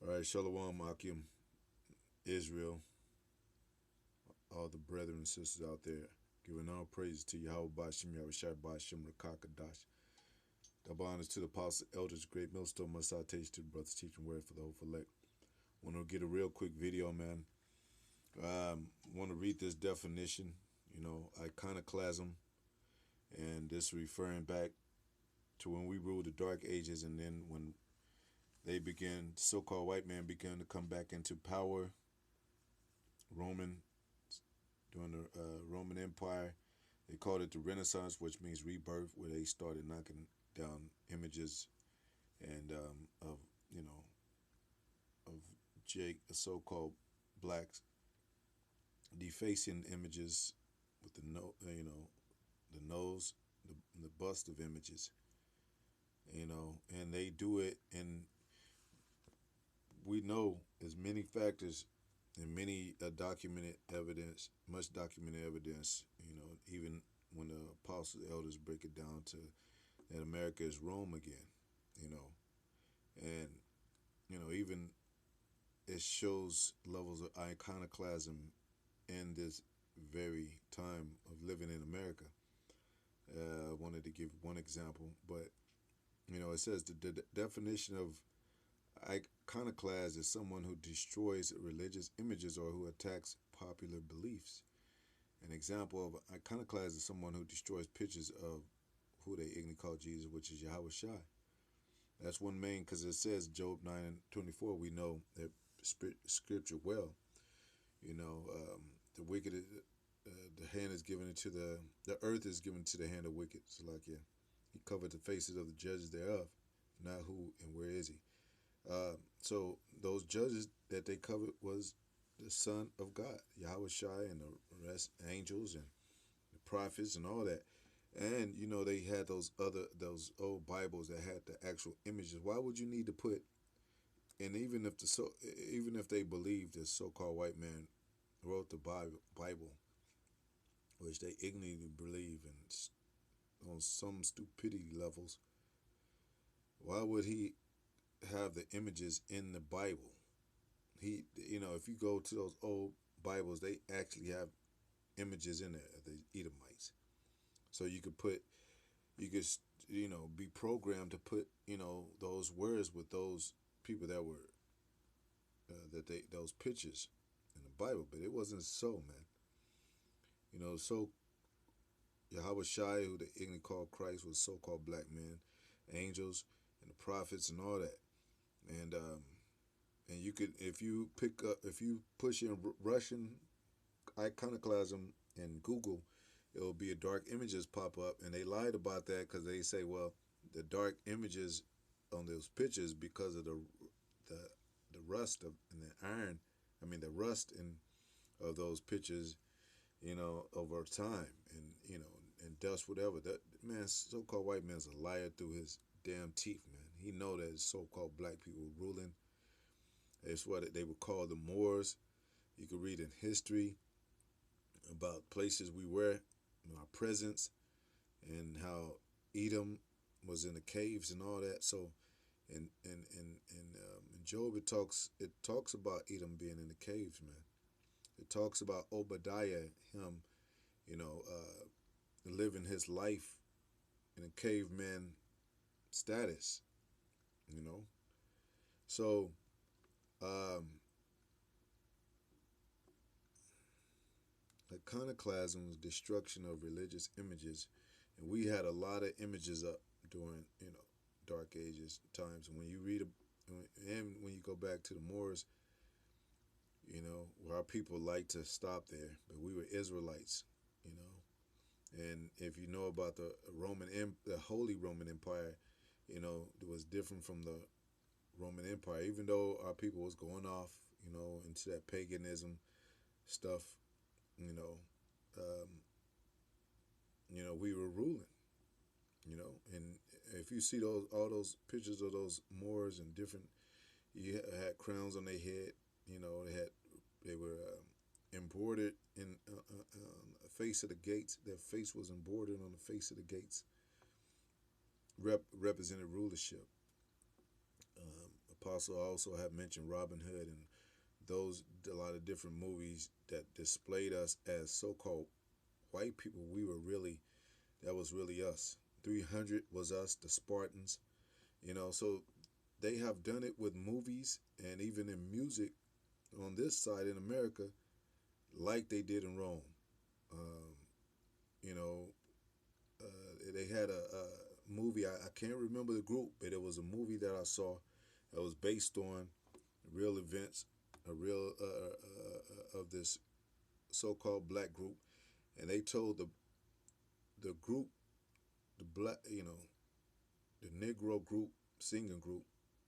All right, Shalom, Akim, Israel, all the brethren and sisters out there, giving all praise to Yahweh Bashim, Yahweh Shai Bashim, Rakakadash. Double honors to the apostles, elders, great millstone, my citation to the brothers teaching word for the whole elect. Want to get a real quick video, man. Want to read this definition, iconoclasm, and this referring back to when we ruled the Dark Ages, and then when they began, so-called white men began to come back into power, Roman, during the Roman Empire. They called it the Renaissance, which means rebirth, where they started knocking down images and of you know of Jake, so-called blacks, defacing images with the nose, the bust of images, and they do it, and we know there's many factors and many documented evidence, much documented evidence, even when the apostles, elders break it down to that America is Rome again, you know, and, even it shows levels of iconoclasm in this very time of living in America. I wanted to give one example, but, it says the definition of iconoclast is someone who destroys religious images or who attacks popular beliefs. An example of iconoclast is someone who destroys pictures of who they ignorantly call Jesus, which is Yahweh Shai. That's one main, because it says Job 9:24. We know that scripture well. The wicked, the hand is given into the earth is given to the hand of wicked. So he covered the faces of the judges thereof. Not who and where is he? So those judges that they covered was the Son of God, Yahweh Shai, and the rest, angels and the prophets and all that. And they had those old Bibles that had the actual images. Why would you need to put? And even if they believed this so-called white man wrote the Bible, which they ignorantly believe in on some stupidity levels, why would he have the images in the Bible? If you go to those old Bibles, they actually have images in there of the Edomites. So you could be programmed to put, those words with those people that were, those pictures in the Bible. But it wasn't so, man. So Yahweh Shai, who they ignorantly called Christ, was so-called black men, angels, and the prophets and all that. And you could, if you push in Russian iconoclasm in Google, it will be a dark images pop up, and they lied about that because they say, well, the dark images on those pictures because of the rust of and the iron, the rust of those pictures, over time, and dust, whatever. That man, so-called white man's a liar through his damn teeth, man. He know that so-called black people ruling. It's what they would call the Moors. You could read in history about places we were, our presence, and how Edom was in the caves and all that. So, in Job, it talks about Edom being in the caves, man. It talks about Obadiah, him, living his life in a caveman status, So, iconoclasm was destruction of religious images, and we had a lot of images up during Dark Ages times. And when you read and when you go back to the Moors, where our people like to stop there, but we were Israelites, and if you know about the Holy Roman Empire, it was different from the Roman Empire. Even though our people was going off, into that paganism stuff, um, we were ruling, and if you see all those pictures of those Moors and different, you had crowns on their head, they were embroidered in the face of the gates. Their face was embroidered on the face of the gates, represented rulership, Apostle also have mentioned Robin Hood and those a lot of different movies that displayed us as so-called white people. We were really that was really us. 300 was us, the Spartans. So they have done it with movies and even in music on this side in America, like they did in Rome. Um, you know, they had a movie. I can't remember the group, but it was a movie that I saw that was based on real events, a real of this so-called black group, and they told the group, the black, the Negro group, singing group,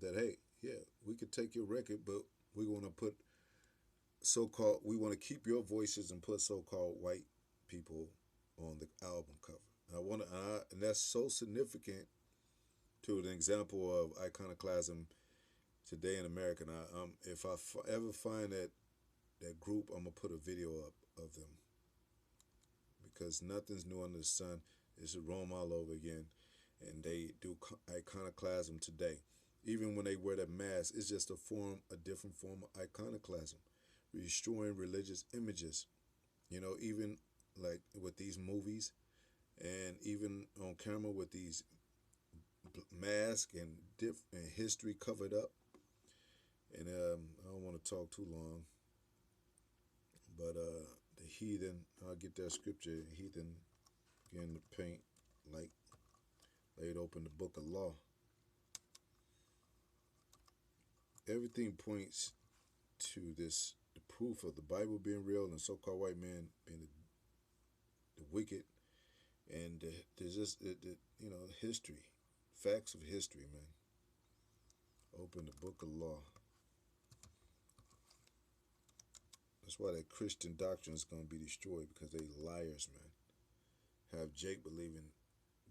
that hey, yeah, we could take your record, but we want to put so-called, we want to keep your voices and put so-called white people on the album cover. And that's so significant to an example of iconoclasm today in America. And if I ever find that group, I'm gonna put a video up of them because nothing's new under the sun. It's Rome all over again, and they do iconoclasm today. Even when they wear that mask, it's just a different form of iconoclasm, destroying religious images. Even like with these movies, and even on camera with these masks and history covered up. And I don't want to talk too long, but the heathen, I'll get that scripture. Heathen, again, the paint, like laid open the book of law. Everything points to this, the proof of the Bible being real and so-called white man being the wicked. And there's just, history, facts of history, man. Open the book of law. That's why that Christian doctrine is going to be destroyed, because they liars, man. Have Jake believing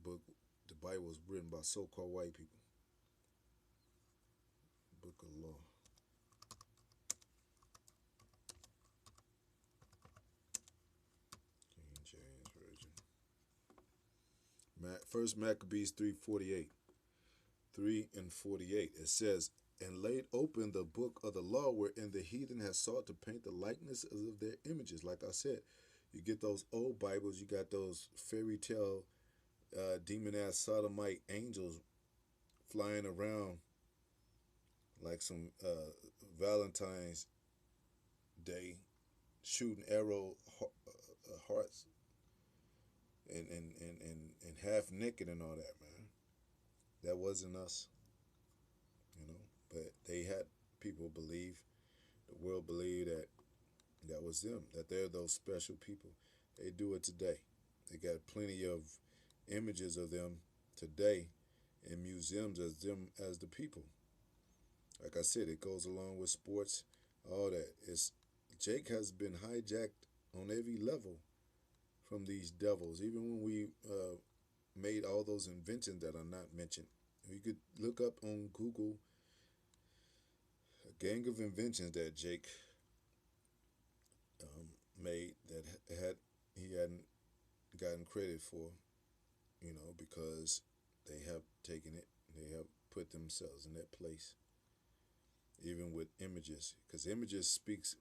the Bible was written by so-called white people. Book of law. King James Version. First Maccabees 3:48. 3 and 48. It says, and laid open the book of the law wherein the heathen has sought to paint the likeness of their images. Like I said, you get those old Bibles, you got those fairy tale demon-ass sodomite angels flying around like some Valentine's Day, shooting arrow hearts and half naked and all that, man. That wasn't us, but they had people believe, the world believed that was them, that they're those special people. They do it today. They got plenty of images of them today in museums as them as the people. Like I said, it goes along with sports, all that. Jake has been hijacked on every level from these devils. Even when we made all those inventions that are not mentioned, you could look up on Google a gang of inventions that Jake made that he hadn't gotten credit for, because they have taken it, they have put themselves in that place. Even with images, because images speaks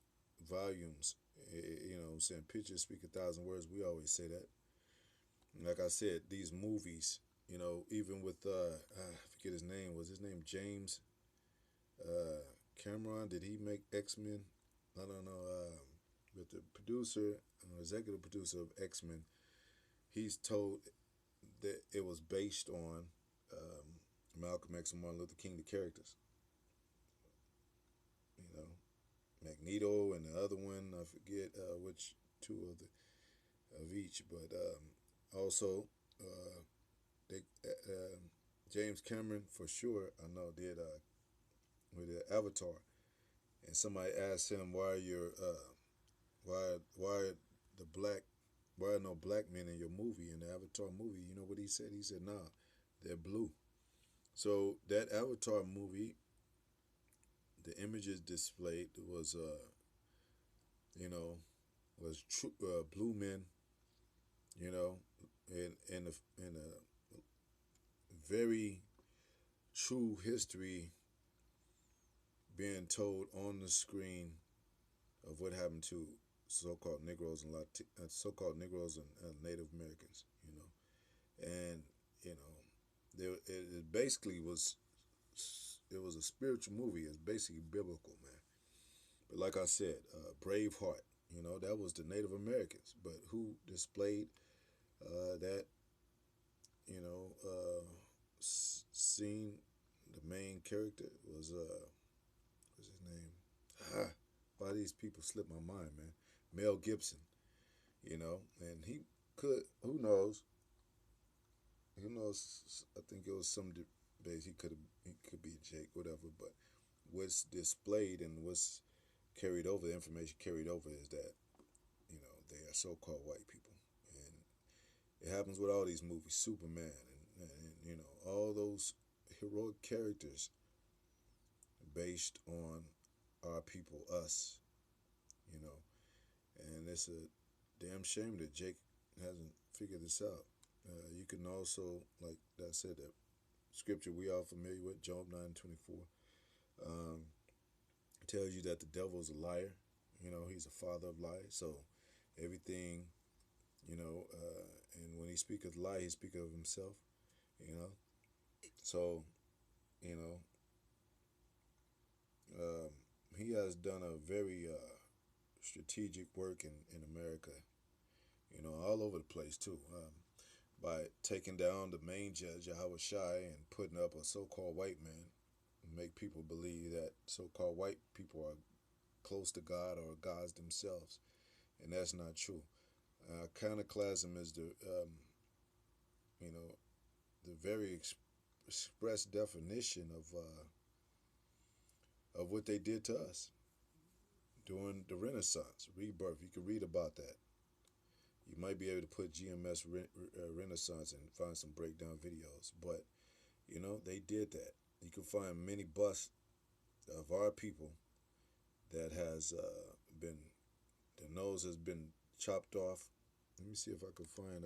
volumes. What I'm saying, pictures speak 1,000 words. We always say that. And like I said, these movies, even with I forget his name. Was his name James Cameron? Did he make X-Men? I don't know. But the producer, executive producer of X-Men, he's told that it was based on Malcolm X and Martin Luther King, the characters. Magneto and the other one, I forget which two of each, but also they James Cameron for sure, I know, did with the Avatar, and somebody asked him why are no black men in your movie, in the Avatar movie. You know what he said? He said, nah, they're blue. So that Avatar movie, the images displayed was blue men, in a very true history being told on the screen of what happened to so-called Negroes and so-called Negroes and Native Americans, and you know, it basically was it was a spiritual movie. It's basically biblical, man. But like I said, Braveheart, that was the Native Americans, but who displayed that, scene? The main character was what's his name? Ah, why these people slip my mind, man? Mel Gibson, and he could. Who knows? Who knows? I think it was some days he could be Jake, whatever. But what's displayed and what's carried over, the information carried over is that they are so-called white people, and it happens with all these movies, Superman, and all those heroic characters based on our people, us, you know, and it's a damn shame that Jake hasn't figured this out. You can also, like I said, that scripture we are familiar with, Job 9:24, um, tells you that the devil is a liar. He's a father of lies. So everything, and when he speaketh lie, he speaketh of himself. You know, so you know, um, he has done a very strategic work in America. All over the place too. By taking down the main judge, Yahweh Shai, and putting up a so-called white man, make people believe that so-called white people are close to God or gods themselves, and that's not true. Iconoclasm is you know, the very express definition of what they did to us during the Renaissance, rebirth. You can read about that. You might be able to put GMS Renaissance and find some breakdown videos, but they did that. You can find many busts of our people that has been, the nose has been chopped off. Let me see if I can find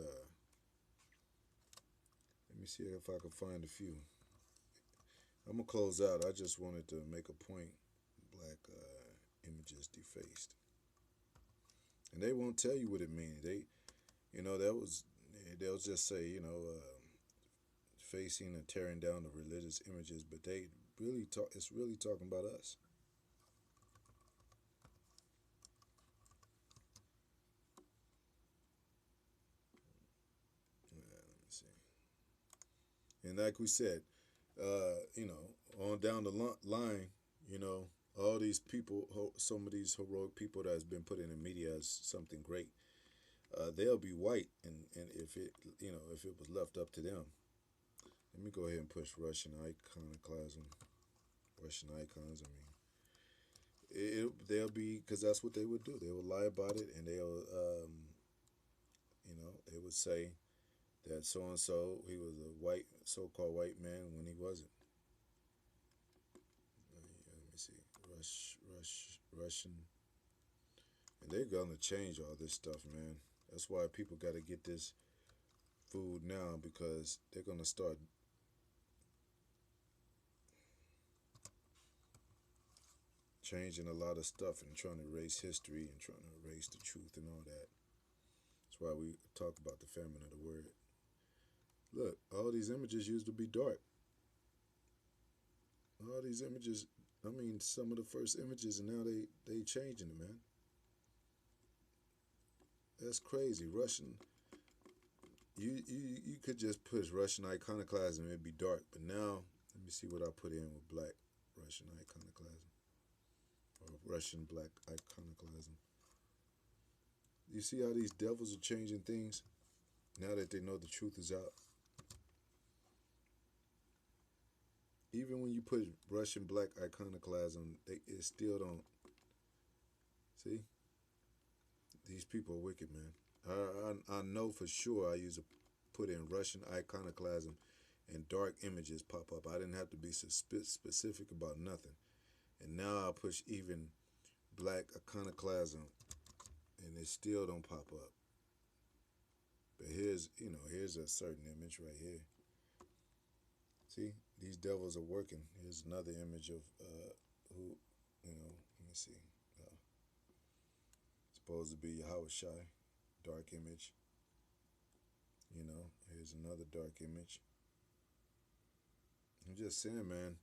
a few. I'm gonna close out. I just wanted to make a point. Black images defaced, and they won't tell you what it means. They'll just say, facing and tearing down the religious images, but they really talk. It's really talking about us. Let me see. And like we said, on down the line, all these people, some of these heroic people that has been put in the media as something great, they'll be white, and if it was left up to them. Let me go ahead and push Russian iconoclasm, Russian icons. I mean, they'll be, because that's what they would do. They would lie about it, and they would say that so and so he was a white, so-called white man when he wasn't. Let me see, Russian, and they're gonna change all this stuff, man. That's why people got to get this food now, because they're gonna start changing a lot of stuff and trying to erase history and trying to erase the truth and all that. That's why we talk about the famine of the word. Look, all these images used to be dark. All these images, I mean, some of the first images, and now they changing it, man. That's crazy. Russian, you could just push Russian iconoclasm, it'd be dark. But now, let me see what I put in with black Russian iconoclasm, or Russian black iconoclasm. You see how these devils are changing things now that they know the truth is out? Even when you put Russian black iconoclasm, it still don't. See? These people are wicked, man. I know for sure I used to put in Russian iconoclasm and dark images pop up. I didn't have to be specific about nothing. And now I push even black iconoclasm and it still don't pop up. But here's a certain image right here. See, these devils are working. Here's another image of who, let me see. Uh, Supposed to be Yahweh Shai, dark image. Here's another dark image. I'm just saying, man,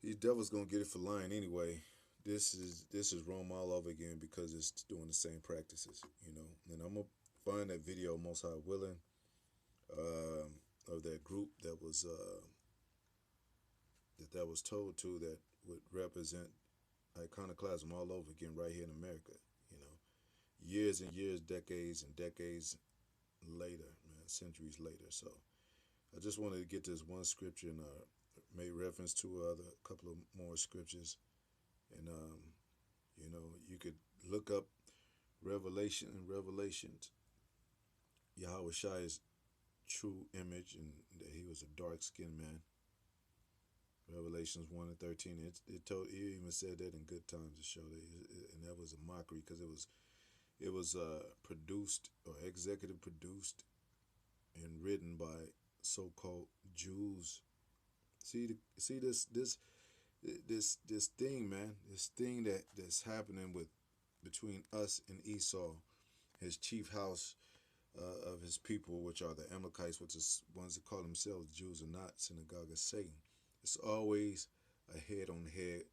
these devils gonna get it for lying anyway. This is Rome all over again because it's doing the same practices. And I'm gonna find that video, most high willing, of that group that was told to that would represent iconoclasm all over again right here in America. You know, years and years, decades and decades later, man, centuries later. So I just wanted to get this one scripture and made reference to a couple of more scriptures, and you could look up Revelation and Revelations, Yahweh Shai's true image, and that he was a dark skinned man. Revelations 1:13. It even said that in good times to show that, and that was a mockery because it was produced or executive produced and written by so-called Jews. See this thing, man. This thing that's happening between us and Esau, his chief house of his people, which are the Amalekites, which is ones that call themselves Jews and not synagogue of Satan. It's always a head-on-head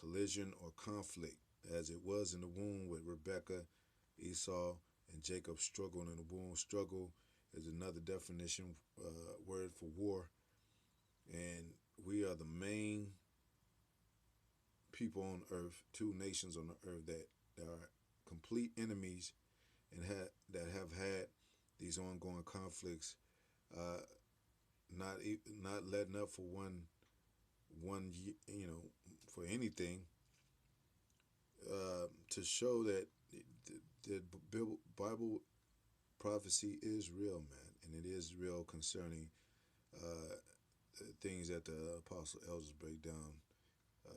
collision or conflict, as it was in the womb with Rebekah, Esau, and Jacob struggling in the womb. Struggle is another definition word for war, and we are the main people on earth, two nations on the earth that are complete enemies and that have had these ongoing conflicts, uh, not letting up for one for anything, to show that the Bible prophecy is real, man, and it is real concerning uh, things that the apostle elders break down,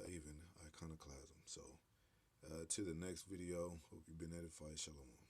even iconoclasm. So to the next video, hope you've been edified. Shalom.